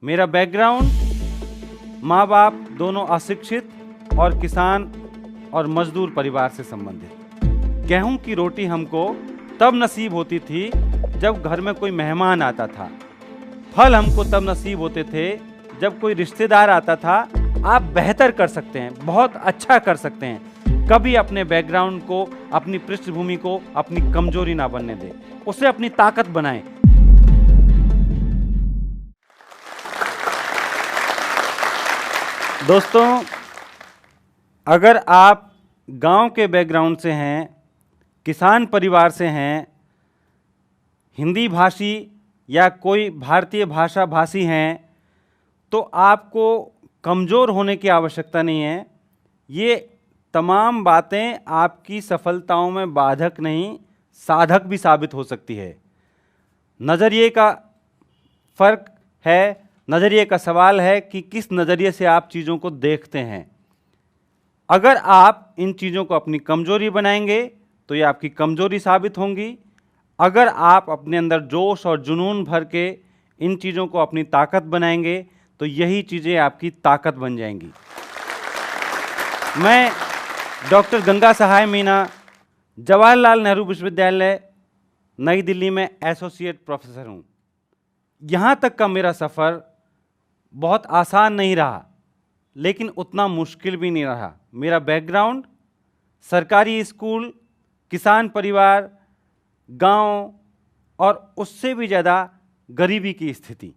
मेरा बैकग्राउंड माँ बाप दोनों अशिक्षित और किसान और मजदूर परिवार से संबंधित। गेहूं की रोटी हमको तब नसीब होती थी जब घर में कोई मेहमान आता था। फल हमको तब नसीब होते थे जब कोई रिश्तेदार आता था। आप बेहतर कर सकते हैं, बहुत अच्छा कर सकते हैं। कभी अपने बैकग्राउंड को, अपनी पृष्ठभूमि को अपनी कमजोरी ना बनने दें, उसे अपनी ताकत बनाएं। दोस्तों, अगर आप गांव के बैकग्राउंड से हैं, किसान परिवार से हैं, हिंदी भाषी या कोई भारतीय भाषा भाषी हैं, तो आपको कमज़ोर होने की आवश्यकता नहीं है। ये तमाम बातें आपकी सफलताओं में बाधक नहीं, साधक भी साबित हो सकती है। नज़रिए का फ़र्क है, नज़रिए का सवाल है कि किस नज़रिए से आप चीज़ों को देखते हैं। अगर आप इन चीज़ों को अपनी कमज़ोरी बनाएंगे तो ये आपकी कमज़ोरी साबित होंगी। अगर आप अपने अंदर जोश और जुनून भर के इन चीज़ों को अपनी ताकत बनाएंगे तो यही चीज़ें आपकी ताकत बन जाएंगी। मैं डॉक्टर गंगा सहाय मीना, जवाहरलाल नेहरू विश्वविद्यालय, नई दिल्ली में एसोसिएट प्रोफेसर हूँ। यहाँ तक का मेरा सफ़र बहुत आसान नहीं रहा, लेकिन उतना मुश्किल भी नहीं रहा। मेरा बैकग्राउंड सरकारी स्कूल, किसान परिवार, गांव और उससे भी ज़्यादा गरीबी की स्थिति,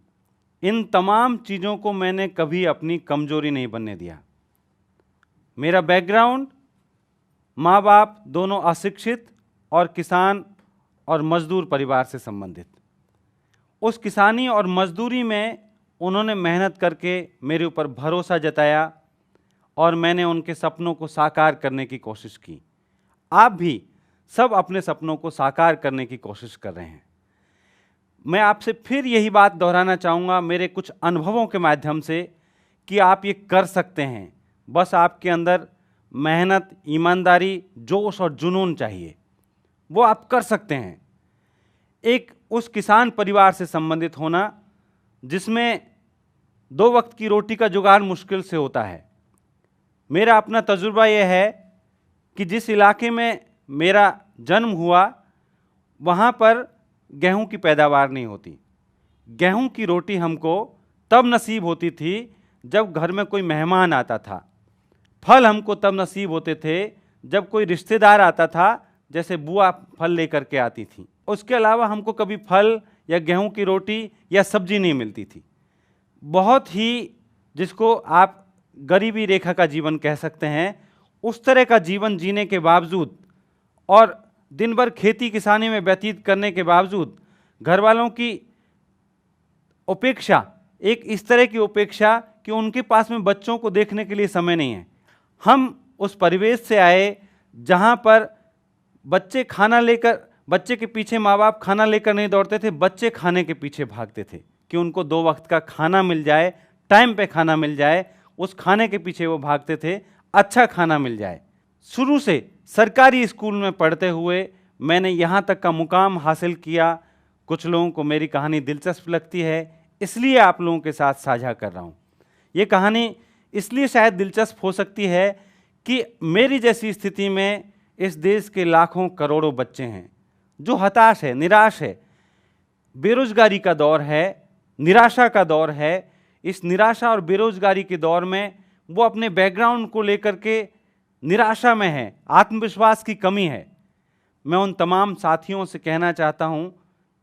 इन तमाम चीज़ों को मैंने कभी अपनी कमज़ोरी नहीं बनने दिया। मेरा बैकग्राउंड माँ बाप दोनों अशिक्षित और किसान और मजदूर परिवार से संबंधित। उस किसानी और मजदूरी में उन्होंने मेहनत करके मेरे ऊपर भरोसा जताया और मैंने उनके सपनों को साकार करने की कोशिश की। आप भी सब अपने सपनों को साकार करने की कोशिश कर रहे हैं। मैं आपसे फिर यही बात दोहराना चाहूँगा मेरे कुछ अनुभवों के माध्यम से कि आप ये कर सकते हैं। बस आपके अंदर मेहनत, ईमानदारी, जोश और जुनून चाहिए, वो आप कर सकते हैं। एक उस किसान परिवार से संबंधित होना जिसमें 2 वक्त की रोटी का जुगाड़ मुश्किल से होता है। मेरा अपना तजुर्बा यह है कि जिस इलाके में मेरा जन्म हुआ वहाँ पर गेहूं की पैदावार नहीं होती। गेहूं की रोटी हमको तब नसीब होती थी जब घर में कोई मेहमान आता था। फल हमको तब नसीब होते थे जब कोई रिश्तेदार आता था, जैसे बुआ फल लेकर के आती थी। उसके अलावा हमको कभी फल या गेहूं की रोटी या सब्जी नहीं मिलती थी। बहुत ही जिसको आप गरीबी रेखा का जीवन कह सकते हैं, उस तरह का जीवन जीने के बावजूद और दिन भर खेती किसानी में व्यतीत करने के बावजूद घर वालों की उपेक्षा, एक इस तरह की उपेक्षा कि उनके पास में बच्चों को देखने के लिए समय नहीं है। हम उस परिवेश से आए जहाँ पर बच्चे खाना लेकर, बच्चे के पीछे माँ बाप खाना लेकर नहीं दौड़ते थे, बच्चे खाने के पीछे भागते थे कि उनको 2 वक्त का खाना मिल जाए, टाइम पे खाना मिल जाए। उस खाने के पीछे वो भागते थे, अच्छा खाना मिल जाए। शुरू से सरकारी स्कूल में पढ़ते हुए मैंने यहाँ तक का मुकाम हासिल किया। कुछ लोगों को मेरी कहानी दिलचस्प लगती है, इसलिए आप लोगों के साथ साझा कर रहा हूँ। ये कहानी इसलिए शायद दिलचस्प हो सकती है कि मेरी जैसी स्थिति में इस देश के लाखों करोड़ों बच्चे हैं जो हताश है, निराश है। बेरोजगारी का दौर है, निराशा का दौर है। इस निराशा और बेरोजगारी के दौर में वो अपने बैकग्राउंड को लेकर के निराशा में है, आत्मविश्वास की कमी है। मैं उन तमाम साथियों से कहना चाहता हूँ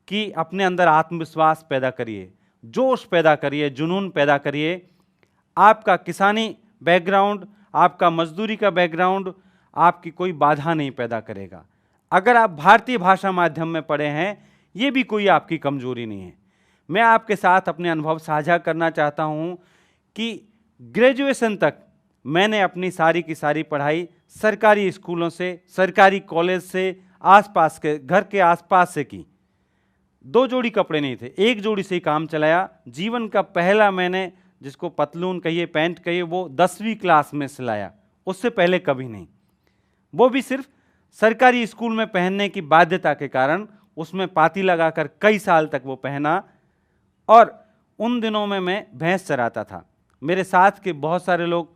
कि अपने अंदर आत्मविश्वास पैदा करिए, जोश पैदा करिए, जुनून पैदा करिए। आपका किसानी बैकग्राउंड, आपका मजदूरी का बैकग्राउंड आपकी कोई बाधा नहीं पैदा करेगा। अगर आप भारतीय भाषा माध्यम में पढ़े हैं, ये भी कोई आपकी कमजोरी नहीं है। मैं आपके साथ अपने अनुभव साझा करना चाहता हूँ कि ग्रेजुएशन तक मैंने अपनी सारी की सारी पढ़ाई सरकारी स्कूलों से, सरकारी कॉलेज से, आसपास के घर के आसपास से की। 2 जोड़ी कपड़े नहीं थे, 1 जोड़ी से ही काम चलाया। जीवन का पहला मैंने, जिसको पतलून कहिए, पैंट कहिए, वो 10वीं क्लास में सिलाया, उससे पहले कभी नहीं। वो भी सिर्फ सरकारी स्कूल में पहनने की बाध्यता के कारण उसमें पाती लगाकर कई साल तक वो पहना और उन दिनों में मैं भैंस चराता था। मेरे साथ के बहुत सारे लोग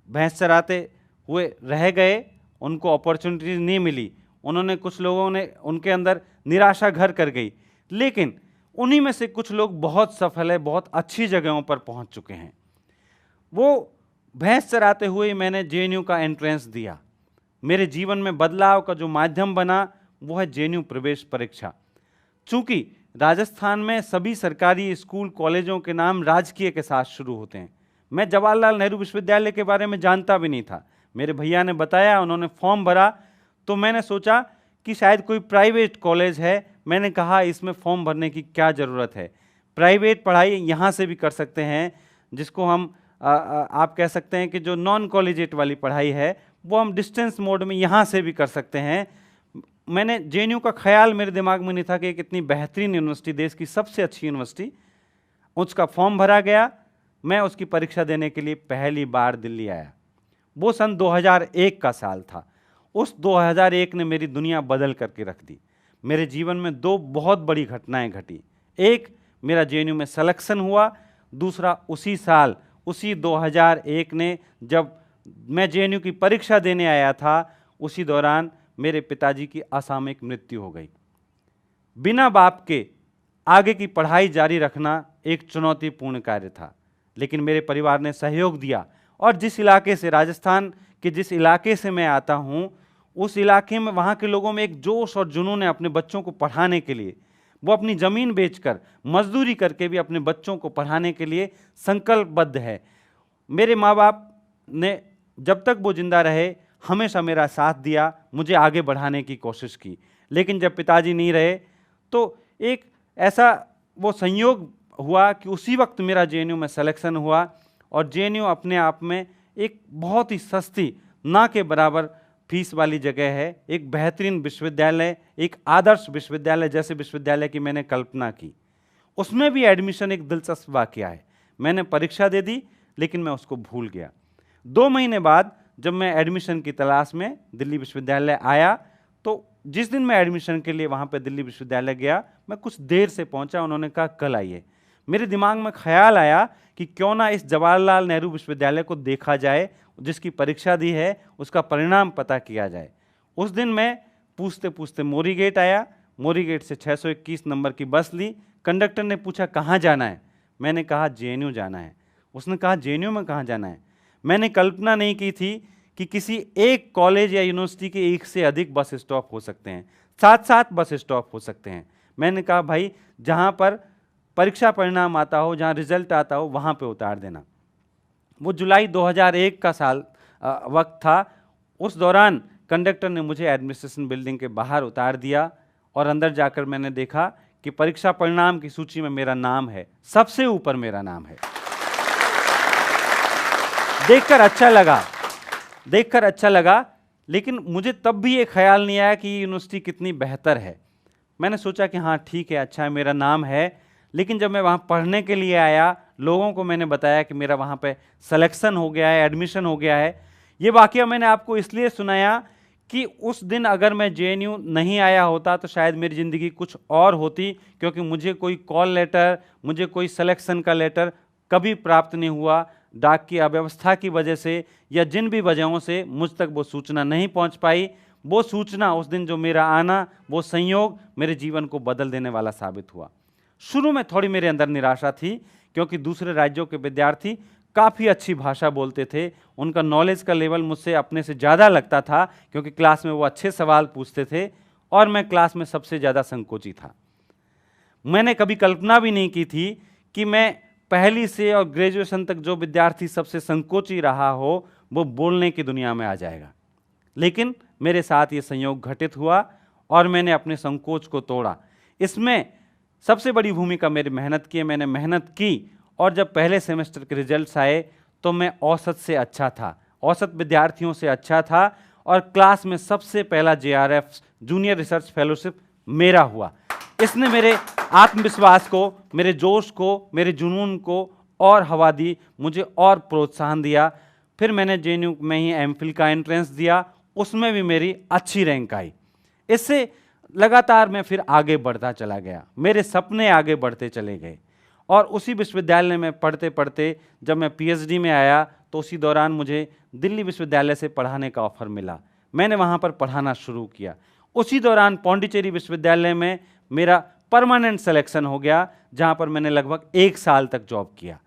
भैंस चराते हुए रह गए, उनको अपॉर्चुनिटी नहीं मिली। उन्होंने, कुछ लोगों ने, उनके अंदर निराशा घर कर गई। लेकिन उन्हीं में से कुछ लोग बहुत सफल है, बहुत अच्छी जगहों पर पहुंच चुके हैं। वो भैंस चराते हुए मैंने जेएनयू का एंट्रेंस दिया। मेरे जीवन में बदलाव का जो माध्यम बना वो है जेएनयू प्रवेश परीक्षा। चूंकि राजस्थान में सभी सरकारी स्कूल कॉलेजों के नाम राजकीय के साथ शुरू होते हैं। मैं जवाहरलाल नेहरू विश्वविद्यालय के बारे में जानता भी नहीं था। मेरे भैया ने बताया, उन्होंने फॉर्म भरा, तो मैंने सोचा कि शायद कोई प्राइवेट कॉलेज है। मैंने कहा इसमें फॉर्म भरने की क्या ज़रूरत है, प्राइवेट पढ़ाई यहाँ से भी कर सकते हैं, जिसको हम आप कह सकते हैं कि जो नॉन कॉलेजिएट वाली पढ़ाई है वो हम डिस्टेंस मोड में यहाँ से भी कर सकते हैं। मैंने जेएनयू का ख्याल मेरे दिमाग में नहीं था कि एक इतनी बेहतरीन यूनिवर्सिटी, देश की सबसे अच्छी यूनिवर्सिटी, उसका फॉर्म भरा गया। मैं उसकी परीक्षा देने के लिए पहली बार दिल्ली आया। वो सन 2001 का साल था। उस 2001 ने मेरी दुनिया बदल करके रख दी। मेरे जीवन में दो बहुत बड़ी घटनाएं घटी। एक, मेरा जेएनयू में सिलेक्शन हुआ। दूसरा, उसी साल, उसी 2001 ने, जब मैं जेएनयू की परीक्षा देने आया था, उसी दौरान मेरे पिताजी की असामयिक मृत्यु हो गई। बिना बाप के आगे की पढ़ाई जारी रखना एक चुनौतीपूर्ण कार्य था, लेकिन मेरे परिवार ने सहयोग दिया। और जिस इलाके से, राजस्थान के जिस इलाके से मैं आता हूँ, उस इलाके में, वहाँ के लोगों में एक जोश और जुनून है अपने बच्चों को पढ़ाने के लिए। वो अपनी ज़मीन बेचकर, मजदूरी करके भी अपने बच्चों को पढ़ाने के लिए संकल्पबद्ध है। मेरे माँ बाप ने जब तक वो जिंदा रहे हमेशा मेरा साथ दिया, मुझे आगे बढ़ाने की कोशिश की। लेकिन जब पिताजी नहीं रहे तो एक ऐसा वो संयोग हुआ कि उसी वक्त मेरा जेएनयू में सिलेक्शन हुआ। और जेएनयू अपने आप में एक बहुत ही सस्ती, ना के बराबर फीस वाली जगह है, एक बेहतरीन विश्वविद्यालय, एक आदर्श विश्वविद्यालय जैसे विश्वविद्यालय की मैंने कल्पना की। उसमें भी एडमिशन एक दिलचस्प वाकया है। मैंने परीक्षा दे दी, लेकिन मैं उसको भूल गया। 2 महीने बाद जब मैं एडमिशन की तलाश में दिल्ली विश्वविद्यालय आया, तो जिस दिन मैं एडमिशन के लिए वहाँ पे दिल्ली विश्वविद्यालय गया, मैं कुछ देर से पहुँचा। उन्होंने कहा कल आइए। मेरे दिमाग में ख्याल आया कि क्यों ना इस जवाहरलाल नेहरू विश्वविद्यालय को देखा जाए, जिसकी परीक्षा दी है उसका परिणाम पता किया जाए। उस दिन मैं पूछते पूछते मोरी गेट आया। मोरी गेट से 621 नंबर की बस ली। कंडक्टर ने पूछा कहाँ जाना है। मैंने कहा जेएनयू जाना है। उसने कहा जेएनयू में कहाँ जाना है। मैंने कल्पना नहीं की थी कि किसी एक कॉलेज या यूनिवर्सिटी के एक से अधिक बस स्टॉप हो सकते हैं, 7-7 बस स्टॉप हो सकते हैं। मैंने कहा भाई, जहाँ पर परीक्षा परिणाम आता हो, जहाँ रिजल्ट आता हो, वहाँ पे उतार देना। वो जुलाई 2001 का साल वक्त था। उस दौरान कंडक्टर ने मुझे एडमिनिस्ट्रेशन बिल्डिंग के बाहर उतार दिया और अंदर जाकर मैंने देखा कि परीक्षा परिणाम की सूची में मेरा नाम है, सबसे ऊपर मेरा नाम है। देखकर अच्छा लगा, लेकिन मुझे तब भी ये ख्याल नहीं आया कि ये यूनिवर्सिटी कितनी बेहतर है। मैंने सोचा कि हाँ ठीक है, अच्छा है, मेरा नाम है। लेकिन जब मैं वहाँ पढ़ने के लिए आया, लोगों को मैंने बताया कि मेरा वहाँ पे सिलेक्शन हो गया है, एडमिशन हो गया है। ये वाकया मैंने आपको इसलिए सुनाया कि उस दिन अगर मैं जेएनयू नहीं आया होता तो शायद मेरी ज़िंदगी कुछ और होती, क्योंकि मुझे कोई कॉल लेटर, मुझे कोई सिलेक्शन का लेटर कभी प्राप्त नहीं हुआ। डाक की अव्यवस्था की वजह से या जिन भी वजहों से मुझ तक वो सूचना नहीं पहुंच पाई। वो सूचना, उस दिन जो मेरा आना, वो संयोग मेरे जीवन को बदल देने वाला साबित हुआ। शुरू में थोड़ी मेरे अंदर निराशा थी, क्योंकि दूसरे राज्यों के विद्यार्थी काफ़ी अच्छी भाषा बोलते थे। उनका नॉलेज का लेवल मुझसे अपने से ज़्यादा लगता था, क्योंकि क्लास में वो अच्छे सवाल पूछते थे और मैं क्लास में सबसे ज़्यादा संकोची था। मैंने कभी कल्पना भी नहीं की थी कि मैं पहली से और ग्रेजुएशन तक जो विद्यार्थी सबसे संकोची रहा हो, वो बोलने की दुनिया में आ जाएगा। लेकिन मेरे साथ ये संयोग घटित हुआ और मैंने अपने संकोच को तोड़ा। इसमें सबसे बड़ी भूमिका मेरी मेहनत की है। मैंने मेहनत की और जब पहले सेमेस्टर के रिजल्ट्स आए तो मैं औसत से अच्छा था, औसत विद्यार्थियों से अच्छा था और क्लास में सबसे पहला जेआरएफ जूनियर रिसर्च फेलोशिप मेरा हुआ। इसने मेरे आत्मविश्वास को, मेरे जोश को, मेरे जुनून को और हवा दी, मुझे और प्रोत्साहन दिया। फिर मैंने जेएनयू में ही एमफिल का एंट्रेंस दिया, उसमें भी मेरी अच्छी रैंक आई। इससे लगातार मैं फिर आगे बढ़ता चला गया, मेरे सपने आगे बढ़ते चले गए और उसी विश्वविद्यालय में पढ़ते पढ़ते जब मैं पीएचडी में आया तो उसी दौरान मुझे दिल्ली विश्वविद्यालय से पढ़ाने का ऑफर मिला। मैंने वहाँ पर पढ़ाना शुरू किया। उसी दौरान पौंडीचेरी विश्वविद्यालय में मेरा परमानेंट सिलेक्शन हो गया, जहाँ पर मैंने लगभग 1 साल तक जॉब किया।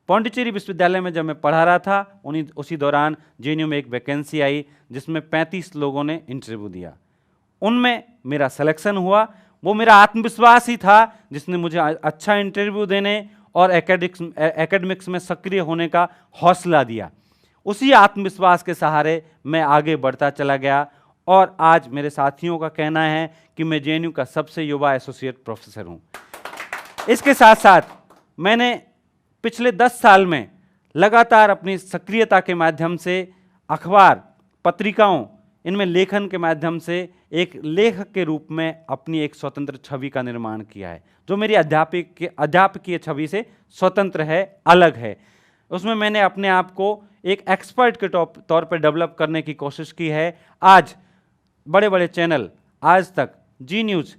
पौंडीचेरी विश्वविद्यालय में जब मैं पढ़ा रहा था उसी दौरान जेएनयू में एक वैकेंसी आई जिसमें 35 लोगों ने इंटरव्यू दिया। उनमें मेरा सिलेक्शन हुआ। वो मेरा आत्मविश्वास ही था जिसने मुझे अच्छा इंटरव्यू देने और एकेडमिक्स में सक्रिय होने का हौसला दिया। उसी आत्मविश्वास के सहारे मैं आगे बढ़ता चला गया और आज मेरे साथियों का कहना है कि मैं जेएनयू का सबसे युवा एसोसिएट प्रोफेसर हूँ। इसके साथ साथ मैंने पिछले 10 साल में लगातार अपनी सक्रियता के माध्यम से अखबार, पत्रिकाओं, इनमें लेखन के माध्यम से एक लेखक के रूप में अपनी एक स्वतंत्र छवि का निर्माण किया है, जो मेरी अध्यापकीय छवि से स्वतंत्र है, अलग है। उसमें मैंने अपने आप को एक एक्सपर्ट के तौर पर डेवलप करने की कोशिश की है। आज बड़े बड़े चैनल, आज तक, जी न्यूज़,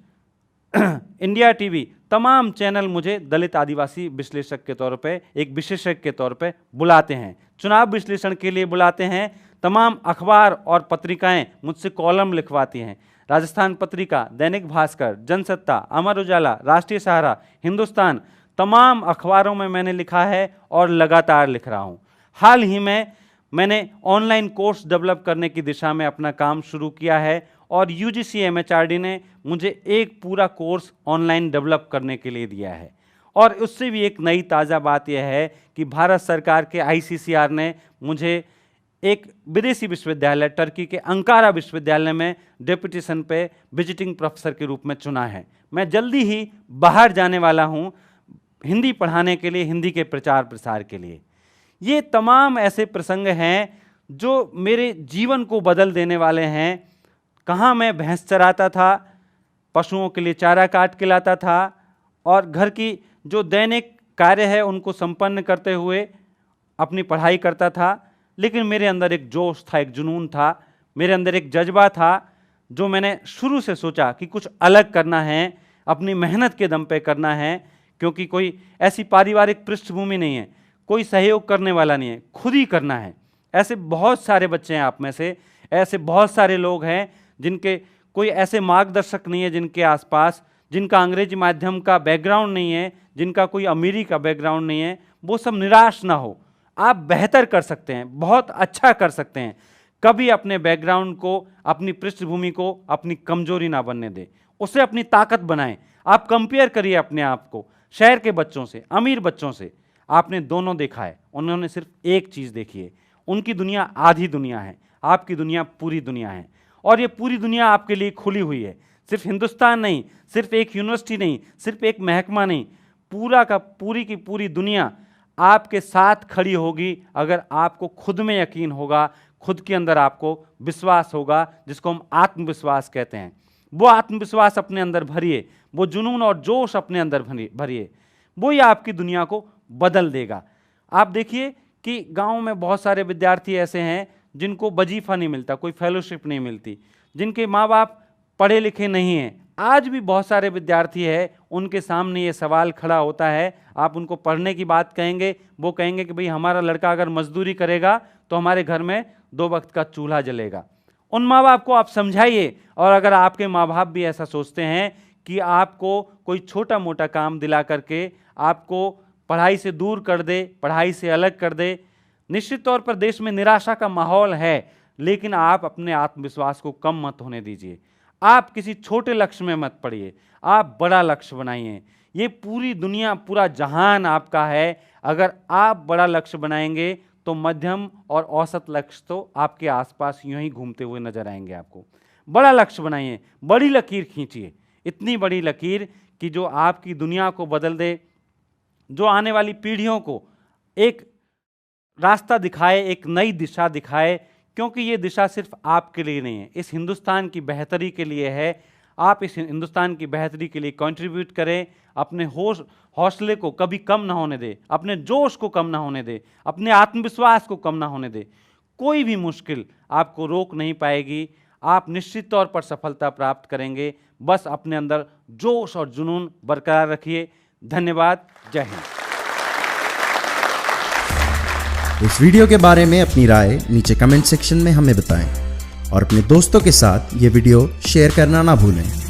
इंडिया टीवी, तमाम चैनल मुझे दलित आदिवासी विश्लेषक के तौर पे, एक विशेषज्ञ के तौर पे बुलाते हैं, चुनाव विश्लेषण के लिए बुलाते हैं। तमाम अखबार और पत्रिकाएं मुझसे कॉलम लिखवाती हैं। राजस्थान पत्रिका, दैनिक भास्कर, जनसत्ता, अमर उजाला, राष्ट्रीय सहारा, हिंदुस्तान, तमाम अखबारों में मैंने लिखा है और लगातार लिख रहा हूँ। हाल ही में मैंने ऑनलाइन कोर्स डेवलप करने की दिशा में अपना काम शुरू किया है और यूजीसी एमएचआरडी ने मुझे एक पूरा कोर्स ऑनलाइन डेवलप करने के लिए दिया है। और उससे भी एक नई ताज़ा बात यह है कि भारत सरकार के आईसीसीआर ने मुझे एक विदेशी विश्वविद्यालय, टर्की के अंकारा विश्वविद्यालय में डेपुटेशन पे विजिटिंग प्रोफेसर के रूप में चुना है। मैं जल्दी ही बाहर जाने वाला हूँ हिंदी पढ़ाने के लिए, हिंदी के प्रचार प्रसार के लिए। ये तमाम ऐसे प्रसंग हैं जो मेरे जीवन को बदल देने वाले हैं। कहाँ मैं भैंस चराता था, पशुओं के लिए चारा काट के लाता था और घर की जो दैनिक कार्य है उनको संपन्न करते हुए अपनी पढ़ाई करता था। लेकिन मेरे अंदर एक जोश था, एक जुनून था, मेरे अंदर एक जज्बा था जो मैंने शुरू से सोचा कि कुछ अलग करना है, अपनी मेहनत के दम पे करना है, क्योंकि कोई ऐसी पारिवारिक पृष्ठभूमि नहीं है, कोई सहयोग करने वाला नहीं है, खुद ही करना है। ऐसे बहुत सारे बच्चे हैं आप में से, ऐसे बहुत सारे लोग हैं जिनके कोई ऐसे मार्गदर्शक नहीं है जिनके आसपास, जिनका अंग्रेजी माध्यम का बैकग्राउंड नहीं है, जिनका कोई अमीरी का बैकग्राउंड नहीं है। वो सब निराश ना हो, आप बेहतर कर सकते हैं, बहुत अच्छा कर सकते हैं। कभी अपने बैकग्राउंड को, अपनी पृष्ठभूमि को अपनी कमजोरी ना बनने दें, उसे अपनी ताकत बनाएं। आप कंपेयर करिए अपने आप को शहर के बच्चों से, अमीर बच्चों से। आपने दोनों देखा है, उन्होंने सिर्फ एक चीज़ देखी है। उनकी दुनिया आधी दुनिया है, आपकी दुनिया पूरी दुनिया है। और ये पूरी दुनिया आपके लिए खुली हुई है। सिर्फ हिंदुस्तान नहीं, सिर्फ एक यूनिवर्सिटी नहीं, सिर्फ एक महकमा नहीं, पूरी की पूरी दुनिया आपके साथ खड़ी होगी अगर आपको खुद में यकीन होगा, खुद के अंदर आपको विश्वास होगा, जिसको हम आत्मविश्वास कहते हैं। वो आत्मविश्वास अपने अंदर भरिए, वो जुनून और जोश अपने अंदर भरिए, वो ही आपकी दुनिया को बदल देगा। आप देखिए कि गाँव में बहुत सारे विद्यार्थी ऐसे हैं जिनको वजीफा नहीं मिलता, कोई फेलोशिप नहीं मिलती, जिनके माँ बाप पढ़े लिखे नहीं हैं। आज भी बहुत सारे विद्यार्थी हैं, उनके सामने ये सवाल खड़ा होता है। आप उनको पढ़ने की बात कहेंगे, वो कहेंगे कि भाई हमारा लड़का अगर मजदूरी करेगा तो हमारे घर में 2 वक्त का चूल्हा जलेगा। उन माँ बाप को आप समझाइए। और अगर आपके माँ बाप भी ऐसा सोचते हैं कि आपको कोई छोटा मोटा काम दिला करके आपको पढ़ाई से दूर कर दे, पढ़ाई से अलग कर दे, निश्चित तौर पर देश में निराशा का माहौल है, लेकिन आप अपने आत्मविश्वास को कम मत होने दीजिए। आप किसी छोटे लक्ष्य में मत पड़िए, आप बड़ा लक्ष्य बनाइए। ये पूरी दुनिया, पूरा जहान आपका है। अगर आप बड़ा लक्ष्य बनाएंगे तो मध्यम और औसत लक्ष्य तो आपके आसपास यूं ही घूमते हुए नजर आएंगे आपको। बड़ा लक्ष्य बनाइए, बड़ी लकीर खींचिए, इतनी बड़ी लकीर कि जो आपकी दुनिया को बदल दे, जो आने वाली पीढ़ियों को एक रास्ता दिखाए, एक नई दिशा दिखाए। क्योंकि ये दिशा सिर्फ आपके लिए नहीं है, इस हिंदुस्तान की बेहतरी के लिए है। आप इस हिंदुस्तान की बेहतरी के लिए कंट्रीब्यूट करें। अपने हौसले को कभी कम ना होने दें, अपने जोश को कम ना होने दें, अपने आत्मविश्वास को कम ना होने दें। कोई भी मुश्किल आपको रोक नहीं पाएगी। आप निश्चित तौर पर सफलता प्राप्त करेंगे। बस अपने अंदर जोश और जुनून बरकरार रखिए। धन्यवाद। जय हिंद। इस वीडियो के बारे में अपनी राय नीचे कमेंट सेक्शन में हमें बताएं और अपने दोस्तों के साथ ये वीडियो शेयर करना ना भूलें।